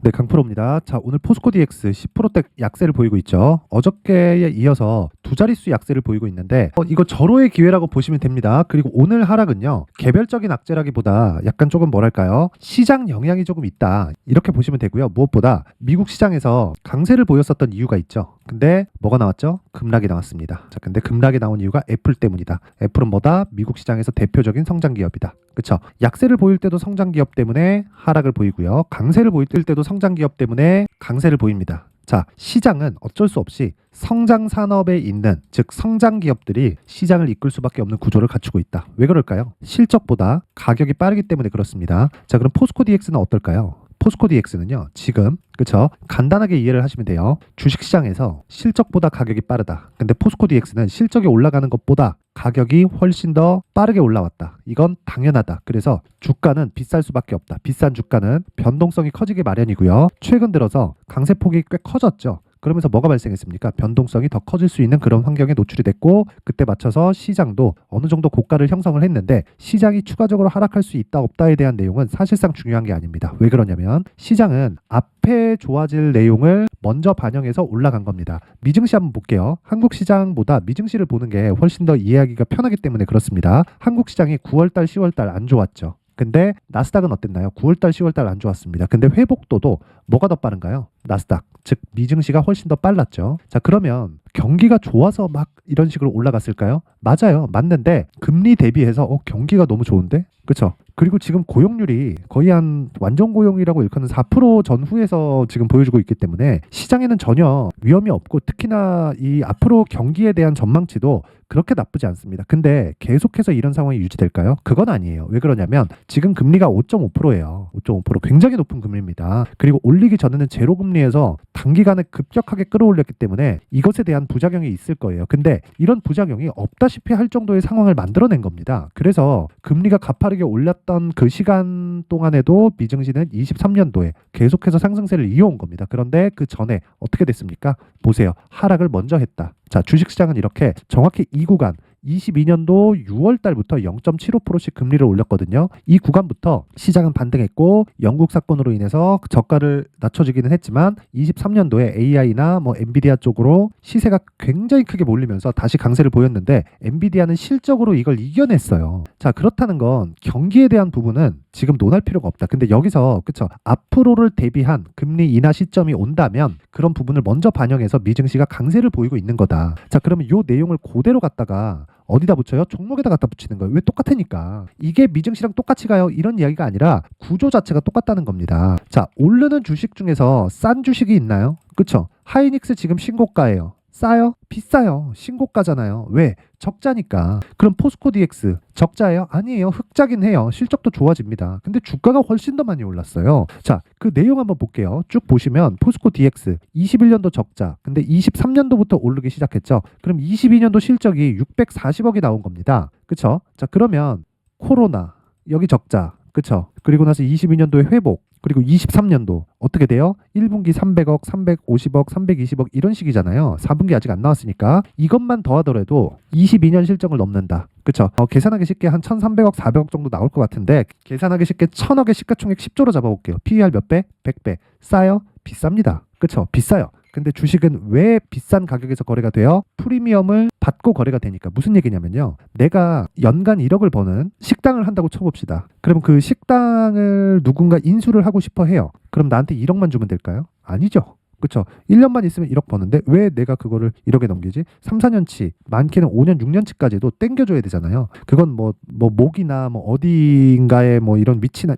네, 강프로입니다. 자, 오늘 포스코 DX 10%대 약세를 보이고 있죠. 어저께에 이어서 두 자릿수 약세를 보이고 있는데 이거 절호의 기회라고 보시면 됩니다. 그리고 오늘 하락은요, 개별적인 악재라기보다 약간 조금 뭐랄까요, 시장 영향이 조금 있다, 이렇게 보시면 되고요. 무엇보다 미국 시장에서 강세를 보였었던 이유가 있죠. 근데 뭐가 나왔죠? 급락이 나왔습니다. 자, 근데 급락이 나온 이유가 애플 때문이다. 애플은 뭐다? 미국 시장에서 대표적인 성장 기업이다. 그쵸? 약세를 보일 때도 성장 기업 때문에 하락을 보이고요. 강세를 보일 때도 성장 기업 때문에 강세를 보입니다. 자, 시장은 어쩔 수 없이 성장 산업에 있는, 즉 성장 기업들이 시장을 이끌 수밖에 없는 구조를 갖추고 있다. 왜 그럴까요? 실적보다 가격이 빠르기 때문에 그렇습니다. 자, 그럼 포스코 DX는 어떨까요? 포스코 DX는요, 지금, 그쵸? 간단하게 이해를 하시면 돼요. 주식시장에서 실적보다 가격이 빠르다. 근데 포스코 DX는 실적이 올라가는 것보다 가격이 훨씬 더 빠르게 올라왔다. 이건 당연하다. 그래서 주가는 비쌀 수밖에 없다. 비싼 주가는 변동성이 커지기 마련이고요. 최근 들어서 강세폭이 꽤 커졌죠. 그러면서 뭐가 발생했습니까? 변동성이 더 커질 수 있는 그런 환경에 노출이 됐고, 그때 맞춰서 시장도 어느 정도 고가를 형성을 했는데, 시장이 추가적으로 하락할 수 있다 없다에 대한 내용은 사실상 중요한 게 아닙니다. 왜 그러냐면 시장은 앞에 좋아질 내용을 먼저 반영해서 올라간 겁니다. 미증시 한번 볼게요. 한국 시장보다 미증시를 보는 게 훨씬 더 이해하기가 편하기 때문에 그렇습니다. 한국 시장이 9월달 10월달 안 좋았죠. 근데 나스닥은 어땠나요? 9월달 10월달 안 좋았습니다. 근데 회복도도 뭐가 더 빠른가요? 나스닥, 즉 미증시가 훨씬 더 빨랐죠. 자, 그러면 경기가 좋아서 막 이런 식으로 올라갔을까요? 맞아요. 맞는데 금리 대비해서 경기가 너무 좋은데? 그쵸? 그리고 지금 고용률이 거의 한 완전 고용이라고 일컫는 4% 전후에서 지금 보여주고 있기 때문에 시장에는 전혀 위험이 없고, 특히나 이 앞으로 경기에 대한 전망치도 그렇게 나쁘지 않습니다. 근데 계속해서 이런 상황이 유지될까요? 그건 아니에요. 왜 그러냐면 지금 금리가 5.5%예요. 5.5%, 굉장히 높은 금리입니다. 그리고 올리기 전에는 제로 금리에서 단기간에 급격하게 끌어올렸기 때문에 이것에 대한 부작용이 있을 거예요. 근데 이런 부작용이 없다시피 할 정도의 상황을 만들어낸 겁니다. 그래서 금리가 가파르게 올랐던 그 시간 동안에도 미증시는 23년도에 계속해서 상승세를 이어온 겁니다. 그런데 그 전에 어떻게 됐습니까? 보세요. 하락을 먼저 했다. 자, 주식시장은 이렇게 정확히 이 구간, 22년도 6월 달부터 0.75%씩 금리를 올렸거든요. 이 구간부터 시장은 반등했고, 영국 사건으로 인해서 저가를 낮춰주기는 했지만 23년도에 AI나 엔비디아 쪽으로 시세가 굉장히 크게 몰리면서 다시 강세를 보였는데, 엔비디아는 실적으로 이걸 이겨냈어요. 자, 그렇다는 건 경기에 대한 부분은 지금 논할 필요가 없다. 근데 여기서, 그쵸, 앞으로를 대비한 금리 인하 시점이 온다면 그런 부분을 먼저 반영해서 미증시가 강세를 보이고 있는 거다. 자, 그러면 이 내용을 그대로 갖다가 어디다 붙여요? 종목에다 갖다 붙이는 거예요. 왜? 똑같으니까. 이게 미증시랑 똑같이 가요, 이런 이야기가 아니라 구조 자체가 똑같다는 겁니다. 자, 오르는 주식 중에서 싼 주식이 있나요? 그쵸? 하이닉스 지금 신고가예요. 싸요? 비싸요. 신고가잖아요. 왜? 적자니까. 그럼 포스코 DX 적자예요? 아니에요. 흑자긴 해요. 실적도 좋아집니다. 근데 주가가 훨씬 더 많이 올랐어요. 자, 그 내용 한번 볼게요. 쭉 보시면 포스코 DX 21년도 적자, 근데 23년도부터 오르기 시작했죠. 그럼 22년도 실적이 640억이 나온 겁니다. 그쵸? 자, 그러면 코로나, 여기 적자, 그쵸? 그리고 나서 22년도에 회복, 그리고 23년도 어떻게 돼요? 1분기 300억, 350억, 320억 이런 식이잖아요. 4분기 아직 안 나왔으니까 이것만 더하더라도 22년 실적을 넘는다. 그쵸? 계산하기 쉽게 한 1,300억, 400억 정도 나올 것 같은데, 계산하기 쉽게 1,000억의 시가총액 10조로 잡아볼게요. PER 몇 배? 100배. 싸요? 비쌉니다. 그쵸? 비싸요. 근데 주식은 왜 비싼 가격에서 거래가 돼요? 프리미엄을 받고 거래가 되니까. 무슨 얘기냐면요, 내가 연간 1억을 버는 식당을 한다고 쳐봅시다. 그럼 그 식당을 누군가 인수를 하고 싶어 해요. 그럼 나한테 1억만 주면 될까요? 아니죠. 그쵸? 1년만 있으면 1억 버는데 왜 내가 그거를 1억에 넘기지? 3, 4년치, 많게는 5년, 6년치까지도 땡겨줘야 되잖아요. 그건 목이나 어딘가에 이런 위치나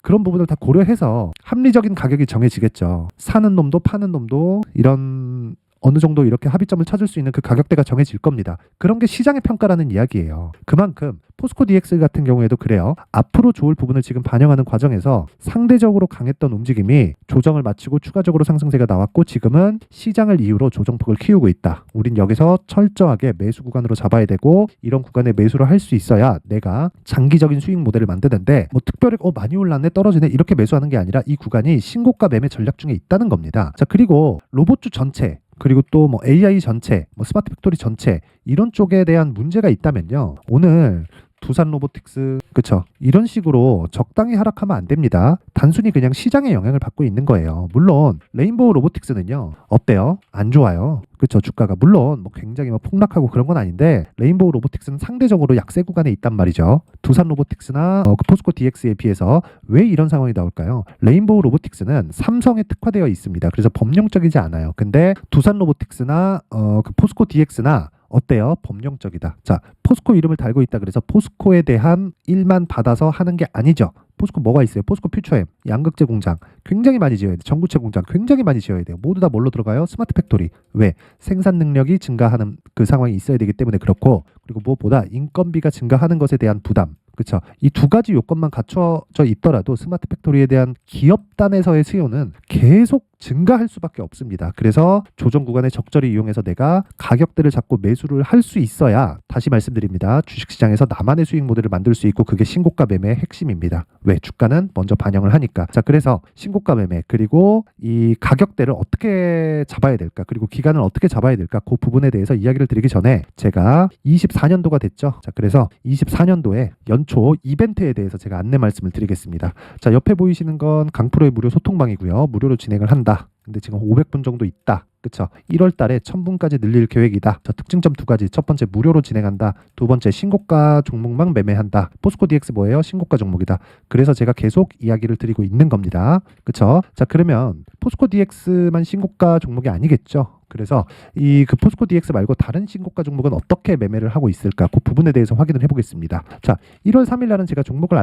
그런 부분을 다 고려해서 합리적인 가격이 정해지겠죠. 사는 놈도 파는 놈도 이런 어느 정도 이렇게 합의점을 찾을 수 있는 그 가격대가 정해질 겁니다. 그런 게 시장의 평가라는 이야기예요. 그만큼 포스코 DX 같은 경우에도 그래요. 앞으로 좋을 부분을 지금 반영하는 과정에서 상대적으로 강했던 움직임이 조정을 마치고 추가적으로 상승세가 나왔고, 지금은 시장을 이유로 조정폭을 키우고 있다. 우린 여기서 철저하게 매수 구간으로 잡아야 되고, 이런 구간에 매수를 할 수 있어야 내가 장기적인 수익 모델을 만드는데, 특별히 많이 올랐네, 떨어지네, 이렇게 매수하는 게 아니라 이 구간이 신고가 매매 전략 중에 있다는 겁니다. 자, 그리고 로봇주 전체, 그리고 또 AI 전체, 스마트 팩토리 전체, 이런 쪽에 대한 문제가 있다면요, 오늘 두산 로보틱스, 그쵸? 이런 식으로 적당히 하락하면 안 됩니다. 단순히 그냥 시장의 영향을 받고 있는 거예요. 물론 레인보우 로보틱스는요, 어때요? 안 좋아요. 그쵸? 주가가 물론 뭐 굉장히 뭐 폭락하고 그런 건 아닌데, 레인보우 로보틱스는 상대적으로 약세 구간에 있단 말이죠. 두산 로보틱스나 그 포스코 DX에 비해서. 왜 이런 상황이 나올까요? 레인보우 로보틱스는 삼성에 특화되어 있습니다. 그래서 범용적이지 않아요. 근데 두산 로보틱스나 그 포스코 DX나 어때요? 범용적이다. 자, 포스코 이름을 달고 있다 그래서 포스코에 대한 일만 받아서 하는 게 아니죠. 포스코 뭐가 있어요? 포스코 퓨처엠, 양극재 공장 굉장히 많이 지어야 돼. 전구체 공장 굉장히 많이 지어야 돼요. 모두 다 뭘로 들어가요? 스마트 팩토리. 왜? 생산 능력이 증가하는 그 상황이 있어야 되기 때문에 그렇고, 그리고 무엇보다 인건비가 증가하는 것에 대한 부담. 그렇죠. 이 두 가지 요건만 갖춰져 있더라도 스마트 팩토리에 대한 기업단에서의 수요는 계속 증가할 수밖에 없습니다. 그래서 조정 구간에 적절히 이용해서 내가 가격대를 잡고 매수를 할 수 있어야, 다시 말씀드립니다, 주식시장에서 나만의 수익 모델을 만들 수 있고, 그게 신고가 매매의 핵심입니다. 왜? 주가는 먼저 반영을 하니까. 자, 그래서 신고가 매매, 그리고 이 가격대를 어떻게 잡아야 될까, 그리고 기간을 어떻게 잡아야 될까, 그 부분에 대해서 이야기를 드리기 전에 제가 24년도가 됐죠. 자, 그래서 24년도에 연초 이벤트에 대해서 제가 안내 말씀을 드리겠습니다. 자, 옆에 보이시는 건 강프로의 무료 소통방이고요. 무료로 진행을 한다. 근데 지금 500분 정도 있다. 그쵸? 1월 달에 1000분까지 늘릴 계획이다. 자, 특징점 두 가지. 첫 번째, 무료로 진행한다. 두 번째, 신고가 종목만 매매한다. 포스코 DX 뭐예요? 신고가 종목이다. 그래서 제가 계속 이야기를 드리고 있는 겁니다. 그쵸? 자, 그러면 포스코 DX만 신고가 종목이 아니겠죠? 그래서 이 그 포스코 DX 말고 다른 신고가 종목은 어떻게 매매를 하고 있을까? 그 부분에 대해서 확인을 해보겠습니다. 자, 1월 3일 날은 제가 종목을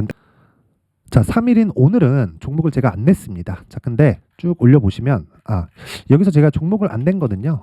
자, 3일인 오늘은 종목을 제가 안 냈습니다. 자, 근데 쭉 올려보시면, 여기서 제가 종목을 안 낸 거는요,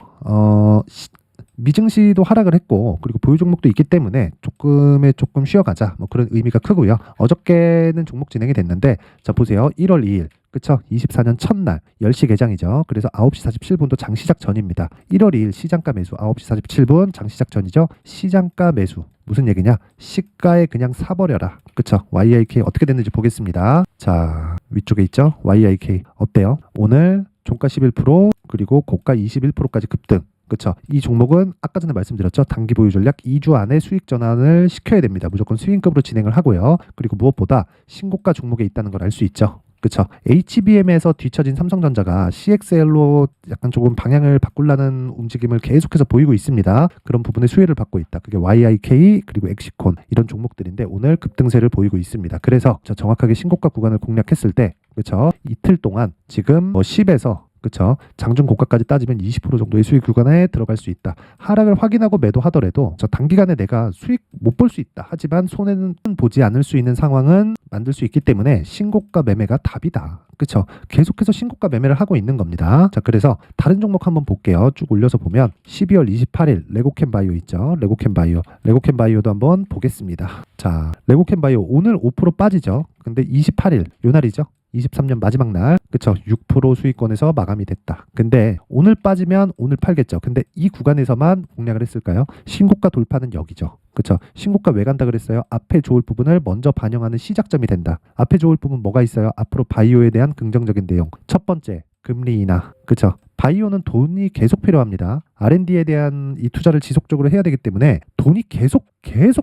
미증시도 하락을 했고, 그리고 보유 종목도 있기 때문에 조금 쉬어가자, 뭐 그런 의미가 크고요. 어저께는 종목 진행이 됐는데, 자, 보세요. 1월 2일. 그쵸? 24년 첫날 10시 개장이죠. 그래서 9시 47분도 장시작 전입니다. 1월 2일 시장가 매수 9시 47분 장시작 전이죠. 시장가 매수. 무슨 얘기냐? 시가에 그냥 사버려라. 그쵸? YIK 어떻게 됐는지 보겠습니다. 자, 위쪽에 있죠? YIK 어때요? 오늘 종가 11% 그리고 고가 21%까지 급등. 그렇죠. 이 종목은 아까 전에 말씀드렸죠. 단기 보유 전략 2주 안에 수익 전환을 시켜야 됩니다. 무조건 스윙급으로 진행을 하고요. 그리고 무엇보다 신고가 종목에 있다는 걸 알 수 있죠. 그렇죠. HBM에서 뒤처진 삼성전자가 CXL로 약간 조금 방향을 바꾸려는 움직임을 계속해서 보이고 있습니다. 그런 부분에 수혜를 받고 있다. 그게 YIK 그리고 엑시콘 이런 종목들인데 오늘 급등세를 보이고 있습니다. 그래서 정확하게 신고가 구간을 공략했을 때, 그렇죠. 이틀 동안 지금 10에서 그렇죠. 장중 고가까지 따지면 20% 정도의 수익 구간에 들어갈 수 있다. 하락을 확인하고 매도하더라도 단기간에 내가 수익 못 볼 수 있다. 하지만 손해는 보지 않을 수 있는 상황은 만들 수 있기 때문에 신고가 매매가 답이다. 그렇죠. 계속해서 신고가 매매를 하고 있는 겁니다. 자, 그래서 다른 종목 한번 볼게요. 쭉 올려서 보면 12월 28일 레고캠바이오 있죠. 레고캠바이오도 한번 보겠습니다. 자, 레고캠바이오 오늘 5% 빠지죠. 근데 28일 요 날이죠. 23년 마지막 날, 그쵸? 6% 수익권에서 마감이 됐다. 근데 오늘 빠지면 오늘 팔겠죠. 근데 이 구간에서만 공략을 했을까요? 신고가 돌파는 여기죠. 그쵸? 신고가 왜 간다 그랬어요? 앞에 좋을 부분을 먼저 반영하는 시작점이 된다. 앞에 좋을 부분 뭐가 있어요? 앞으로 바이오에 대한 긍정적인 내용. 첫 번째, 금리 인하. 그쵸? 바이오는 돈이 계속 필요합니다. R&D에 대한 이 투자를 지속적으로 해야 되기 때문에 돈이 계속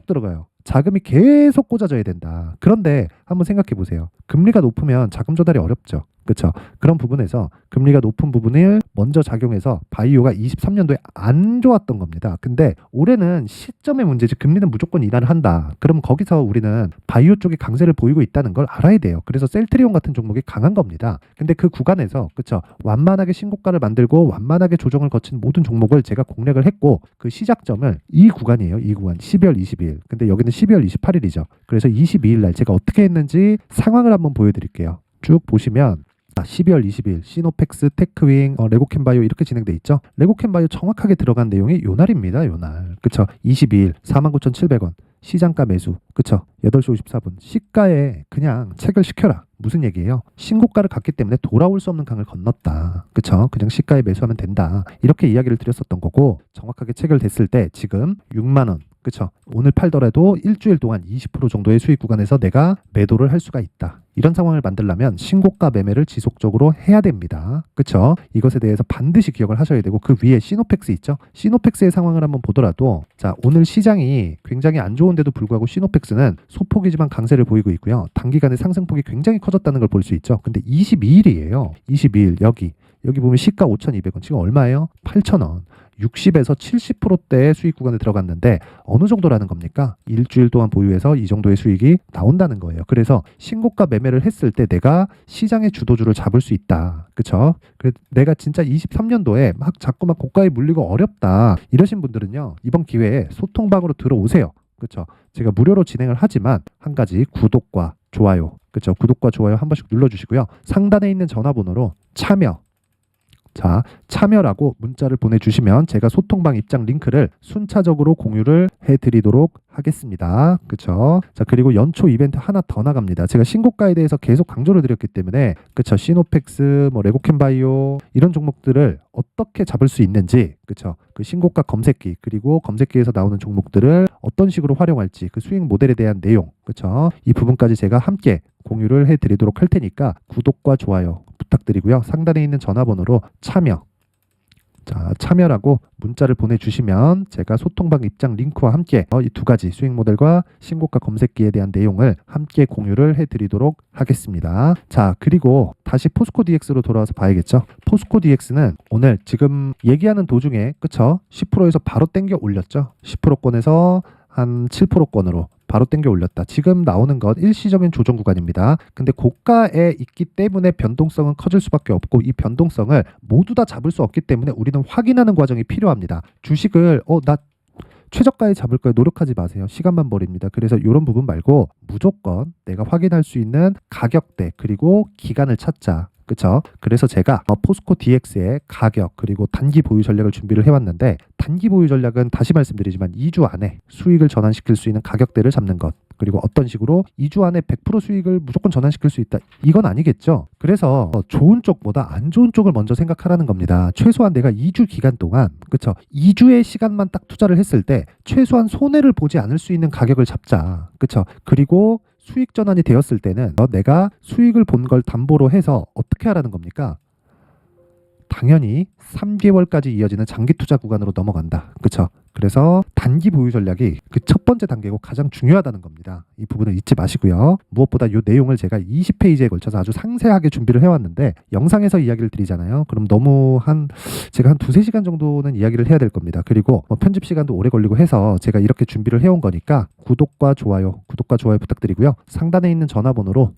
들어가요. 자금이 계속 꽂아져야 된다. 그런데 한번 생각해 보세요. 금리가 높으면 자금 조달이 어렵죠. 그렇죠? 그런 부분에서 금리가 높은 부분을 먼저 작용해서 바이오가 23년도에 안 좋았던 겁니다. 근데 올해는 시점의 문제지 금리는 무조건 인하를 한다. 그럼 거기서 우리는 바이오 쪽에 강세를 보이고 있다는 걸 알아야 돼요. 그래서 셀트리온 같은 종목이 강한 겁니다. 근데 그 구간에서 그렇죠? 완만하게 신고가를 만들고 완만하게 조정을 거친 모든 종목을 제가 공략을 했고 그 시작점을 이 구간이에요. 이 구간 12월 22일. 근데 여기는 12월 28일이죠. 그래서 22일 날 제가 어떻게 했는지 상황을 한번 보여드릴게요. 쭉 보시면 12월 20일 시노펙스, 테크윙, 레고캠바이오 이렇게 진행돼 있죠. 레고캠바이오 정확하게 들어간 내용이 요 날입니다. 요 날. 그쵸? 22일 49,700원. 시장가 매수. 그쵸? 8시 54분. 시가에 그냥 책을 시켜라. 무슨 얘기예요? 신고가를 갔기 때문에 돌아올 수 없는 강을 건넜다. 그쵸? 그냥 시가에 매수하면 된다. 이렇게 이야기를 드렸었던 거고 정확하게 체결됐을 때 지금 6만 원. 그쵸? 오늘 팔더라도 일주일 동안 20% 정도의 수익 구간에서 내가 매도를 할 수가 있다. 이런 상황을 만들려면 신고가 매매를 지속적으로 해야 됩니다. 그쵸? 이것에 대해서 반드시 기억을 하셔야 되고, 그 위에 시노펙스 있죠? 시노펙스의 상황을 한번 보더라도, 자, 오늘 시장이 굉장히 안 좋은데도 불구하고 시노펙스는 소폭이지만 강세를 보이고 있고요. 단기간에 상승폭이 굉장히 커졌다는 걸 볼 수 있죠. 근데 22일이에요. 22일 여기 보면 시가 5,200원, 지금 얼마예요? 8,000원. 60에서 70%대의 수익 구간에 들어갔는데 어느 정도라는 겁니까? 일주일 동안 보유해서 이 정도의 수익이 나온다는 거예요. 그래서 신고가 매매를 했을 때 내가 시장의 주도주를 잡을 수 있다. 그쵸? 내가 진짜 23년도에 자꾸 고가에 물리고 어렵다. 이러신 분들은요, 이번 기회에 소통방으로 들어오세요. 그쵸? 제가 무료로 진행을 하지만 한 가지 구독과 좋아요. 그쵸? 구독과 좋아요 한 번씩 눌러주시고요. 상단에 있는 전화번호로 참여라고 문자를 보내주시면 제가 소통방 입장 링크를 순차적으로 공유를 해드리도록 하겠습니다. 그쵸? 자, 그리고 연초 이벤트 하나 더 나갑니다. 제가 신고가에 대해서 계속 강조를 드렸기 때문에, 그쵸? 시노펙스, 레고캠바이오 이런 종목들을 어떻게 잡을 수 있는지, 그쵸? 그 신고가 검색기, 그리고 검색기에서 나오는 종목들을 어떤 식으로 활용할지, 그 수익 모델에 대한 내용, 그쵸? 이 부분까지 제가 함께 공유를 해드리도록 할 테니까 구독과 좋아요 부탁드리고요. 상단에 있는 전화번호로 참여라고 문자를 보내주시면 제가 소통방 입장 링크와 함께 이 두 가지 수익 모델과 신고가 검색기에 대한 내용을 함께 공유를 해드리도록 하겠습니다. 자, 그리고 다시 포스코 DX로 돌아와서 봐야겠죠. 포스코 DX는 오늘 지금 얘기하는 도중에, 그쵸? 10%에서 바로 땡겨 올렸죠. 10%권에서 한 7%권으로 바로 땡겨 올렸다. 지금 나오는 건 일시적인 조정 구간입니다. 근데 고가에 있기 때문에 변동성은 커질 수밖에 없고, 이 변동성을 모두 다 잡을 수 없기 때문에 우리는 확인하는 과정이 필요합니다. 주식을 나 최저가에 잡을 거에 노력하지 마세요. 시간만 버립니다. 그래서 이런 부분 말고 무조건 내가 확인할 수 있는 가격대 그리고 기간을 찾자. 그쵸? 그래서 제가 포스코 DX의 가격 그리고 단기 보유 전략을 준비를 해왔는데, 단기 보유 전략은 다시 말씀드리지만 2주 안에 수익을 전환시킬 수 있는 가격대를 잡는 것, 그리고 어떤 식으로 2주 안에 100% 수익을 무조건 전환시킬 수 있다, 이건 아니겠죠. 그래서 좋은 쪽보다 안 좋은 쪽을 먼저 생각하라는 겁니다. 최소한 내가 2주 기간 동안, 그쵸? 2주의 시간만 딱 투자를 했을 때 최소한 손해를 보지 않을 수 있는 가격을 잡자. 그쵸? 그리고 수익 전환이 되었을 때는 내가 수익을 본 걸 담보로 해서 어떻게 하라는 겁니까? 당연히 3개월까지 이어지는 장기 투자 구간으로 넘어간다. 그쵸? 그래서 단기 보유 전략이 그 첫 번째 단계고 가장 중요하다는 겁니다. 이 부분을 잊지 마시고요. 무엇보다 이 내용을 제가 20페이지에 걸쳐서 아주 상세하게 준비를 해왔는데, 영상에서 이야기를 드리잖아요. 그럼 너무 제가 한 2-3시간 정도는 이야기를 해야 될 겁니다. 그리고 편집 시간도 오래 걸리고 해서 제가 이렇게 준비를 해온 거니까 구독과 좋아요 부탁드리고요. 상단에 있는 전화번호로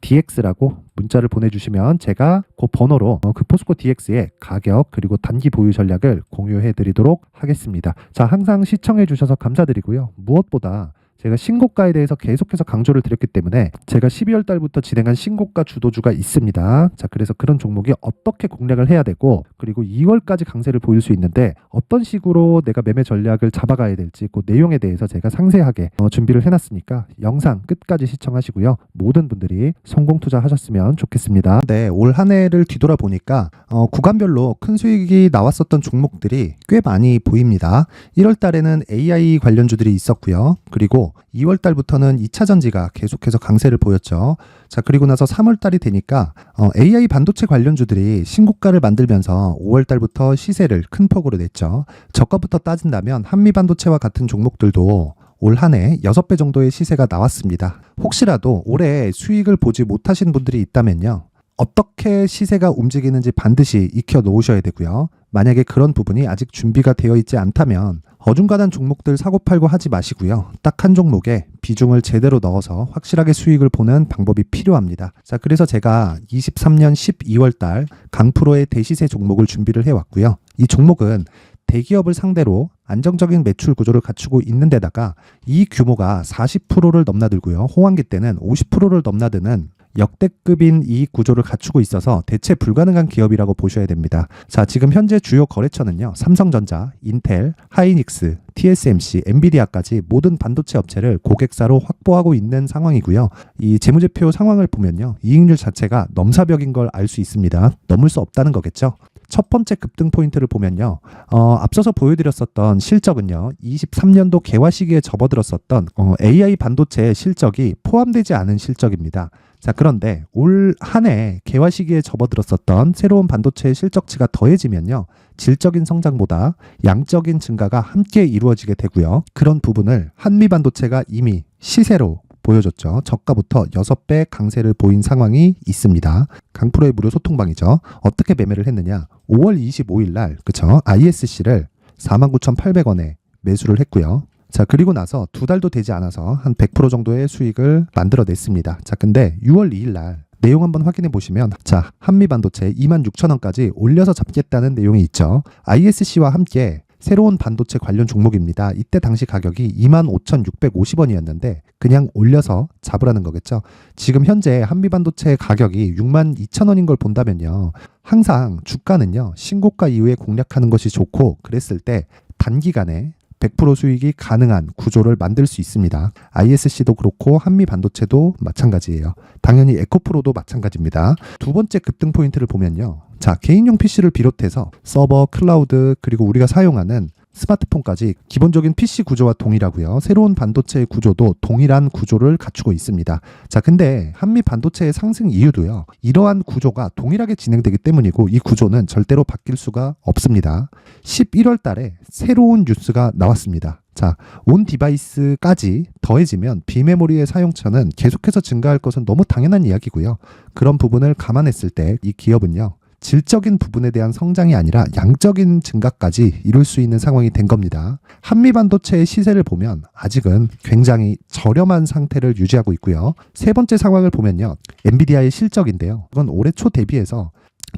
DX라고 문자를 보내주시면 제가 그 번호로 그 포스코 DX의 가격 그리고 단기 보유 전략을 공유해 드리도록 하겠습니다. 자, 항상 시청해 주셔서 감사드리고요. 무엇보다 제가 신고가에 대해서 계속해서 강조를 드렸기 때문에 제가 12월 달부터 진행한 신고가 주도주가 있습니다. 자, 그래서 그런 종목이 어떻게 공략을 해야 되고, 그리고 2월까지 강세를 보일 수 있는데 어떤 식으로 내가 매매 전략을 잡아가야 될지 그 내용에 대해서 제가 상세하게 준비를 해놨으니까 영상 끝까지 시청하시고요. 모든 분들이 성공 투자하셨으면 좋겠습니다. 네, 올 한 해를 뒤돌아보니까 구간별로 큰 수익이 나왔었던 종목들이 꽤 많이 보입니다. 1월 달에는 AI 관련주들이 있었고요. 그리고 2월 달부터는 2차 전지가 계속해서 강세를 보였죠. 자, 그리고 나서 3월 달이 되니까 AI 반도체 관련주들이 신고가를 만들면서 5월 달부터 시세를 큰 폭으로 냈죠. 저가부터 따진다면 한미 반도체와 같은 종목들도 올 한 해 6배 정도의 시세가 나왔습니다. 혹시라도 올해 수익을 보지 못하신 분들이 있다면요, 어떻게 시세가 움직이는지 반드시 익혀 놓으셔야 되고요. 만약에 그런 부분이 아직 준비가 되어 있지 않다면 어중간한 종목들 사고팔고 하지 마시고요. 딱 한 종목에 비중을 제대로 넣어서 확실하게 수익을 보는 방법이 필요합니다. 자, 그래서 제가 23년 12월 달 강프로의 대시세 종목을 준비를 해왔고요. 이 종목은 대기업을 상대로 안정적인 매출 구조를 갖추고 있는 데다가 이 규모가 40%를 넘나들고요. 호황기 때는 50%를 넘나드는 역대급인 이익 구조를 갖추고 있어서 대체 불가능한 기업이라고 보셔야 됩니다. 자, 지금 현재 주요 거래처는요, 삼성전자, 인텔, 하이닉스, TSMC, 엔비디아까지 모든 반도체 업체를 고객사로 확보하고 있는 상황이고요. 이 재무제표 상황을 보면요, 이익률 자체가 넘사벽인 걸 알 수 있습니다. 넘을 수 없다는 거겠죠. 첫 번째 급등 포인트를 보면요. 앞서서 보여드렸었던 실적은요. 23년도 개화 시기에 접어들었었던 AI 반도체의 실적이 포함되지 않은 실적입니다. 자, 그런데 올 한 해 개화 시기에 접어들었었던 새로운 반도체의 실적치가 더해지면요. 질적인 성장보다 양적인 증가가 함께 이루어지게 되고요. 그런 부분을 한미반도체가 이미 시세로 보여줬죠. 저가부터 6배 강세를 보인 상황이 있습니다. 강프로의 무료 소통방이죠. 어떻게 매매를 했느냐. 5월 25일 날 그쵸? ISC를 49,800원에 매수를 했고요. 자, 그리고 나서 2달도 되지 않아서 한 100% 정도의 수익을 만들어냈습니다. 자, 근데 6월 2일 날 내용 한번 확인해 보시면 자, 한미반도체 26,000원까지 올려서 잡겠다는 내용이 있죠. ISC와 함께 새로운 반도체 관련 종목입니다. 이때 당시 가격이 25,650원이었는데 그냥 올려서 잡으라는 거겠죠. 지금 현재 한미반도체 가격이 62,000원인 걸 본다면요. 항상 주가는요. 신고가 이후에 공략하는 것이 좋고 그랬을 때 단기간에 100% 수익이 가능한 구조를 만들 수 있습니다. ISC도 그렇고 한미반도체도 마찬가지예요. 당연히 에코프로도 마찬가지입니다. 두 번째 급등 포인트를 보면요. 자, 개인용 PC를 비롯해서 서버, 클라우드, 그리고 우리가 사용하는 스마트폰까지 기본적인 PC 구조와 동일하고요. 새로운 반도체의 구조도 동일한 구조를 갖추고 있습니다. 자, 근데 한미 반도체의 상승 이유도요. 이러한 구조가 동일하게 진행되기 때문이고 이 구조는 절대로 바뀔 수가 없습니다. 11월 달에 새로운 뉴스가 나왔습니다. 자, 온 디바이스까지 더해지면 비메모리의 사용처는 계속해서 증가할 것은 너무 당연한 이야기고요. 그런 부분을 감안했을 때 이 기업은요. 질적인 부분에 대한 성장이 아니라 양적인 증가까지 이룰 수 있는 상황이 된 겁니다. 한미반도체의 시세를 보면 아직은 굉장히 저렴한 상태를 유지하고 있고요. 세 번째 상황을 보면요. 엔비디아의 실적인데요. 이건 올해 초 대비해서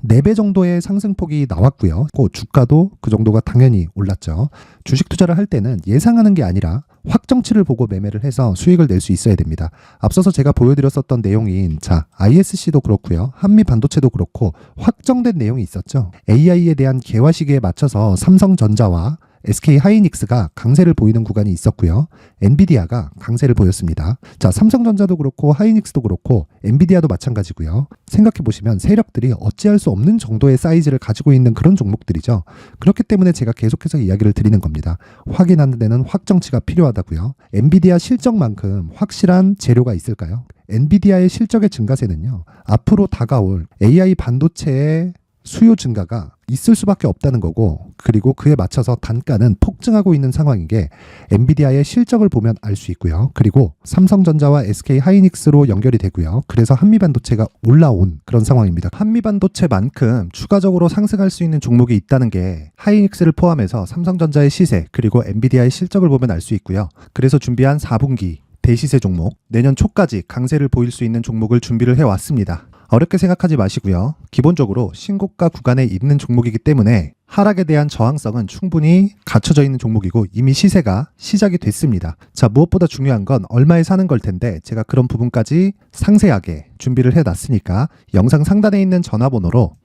4배 정도의 상승폭이 나왔고요. 주가도 그 정도가 당연히 올랐죠. 주식 투자를 할 때는 예상하는 게 아니라 확정치를 보고 매매를 해서 수익을 낼 수 있어야 됩니다. 앞서서 제가 보여드렸었던 내용인 자, ISC도 그렇고요. 한미반도체도 그렇고 확정된 내용이 있었죠. AI에 대한 개화 시기에 맞춰서 삼성전자와 SK 하이닉스가 강세를 보이는 구간이 있었고요. 엔비디아가 강세를 보였습니다. 자, 삼성전자도 그렇고 하이닉스도 그렇고 엔비디아도 마찬가지고요. 생각해 보시면 세력들이 어찌할 수 없는 정도의 사이즈를 가지고 있는 그런 종목들이죠. 그렇기 때문에 제가 계속해서 이야기를 드리는 겁니다. 확인하는 데는 확정치가 필요하다고요. 엔비디아 실적만큼 확실한 재료가 있을까요? 엔비디아의 실적의 증가세는요. 앞으로 다가올 AI 반도체의 수요 증가가 있을 수밖에 없다는 거고 그리고 그에 맞춰서 단가는 폭증하고 있는 상황인 게 엔비디아의 실적을 보면 알 수 있고요. 그리고 삼성전자와 SK 하이닉스로 연결이 되고요. 그래서 한미반도체가 올라온 그런 상황입니다. 한미반도체만큼 추가적으로 상승할 수 있는 종목이 있다는 게 하이닉스를 포함해서 삼성전자의 시세 그리고 엔비디아의 실적을 보면 알 수 있고요. 그래서 준비한 4분기 대시세 종목, 내년 초까지 강세를 보일 수 있는 종목을 준비를 해왔습니다. 어렵게 생각하지 마시고요. 기본적으로 신고가 구간에 있는 종목이기 때문에 하락에 대한 저항성은 충분히 갖춰져 있는 종목이고 이미 시세가 시작이 됐습니다. 자, 무엇보다 중요한 건 얼마에 사는 걸 텐데 제가 그런 부분까지 상세하게 준비를 해놨으니까 영상 상단에 있는 전화번호로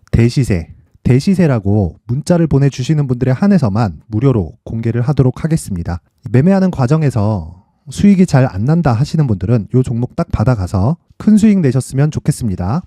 대시세라고 문자를 보내주시는 분들에 한해서만 무료로 공개를 하도록 하겠습니다. 매매하는 과정에서 수익이 잘 안 난다 하시는 분들은 이 종목 딱 받아가서 큰 수익 내셨으면 좋겠습니다.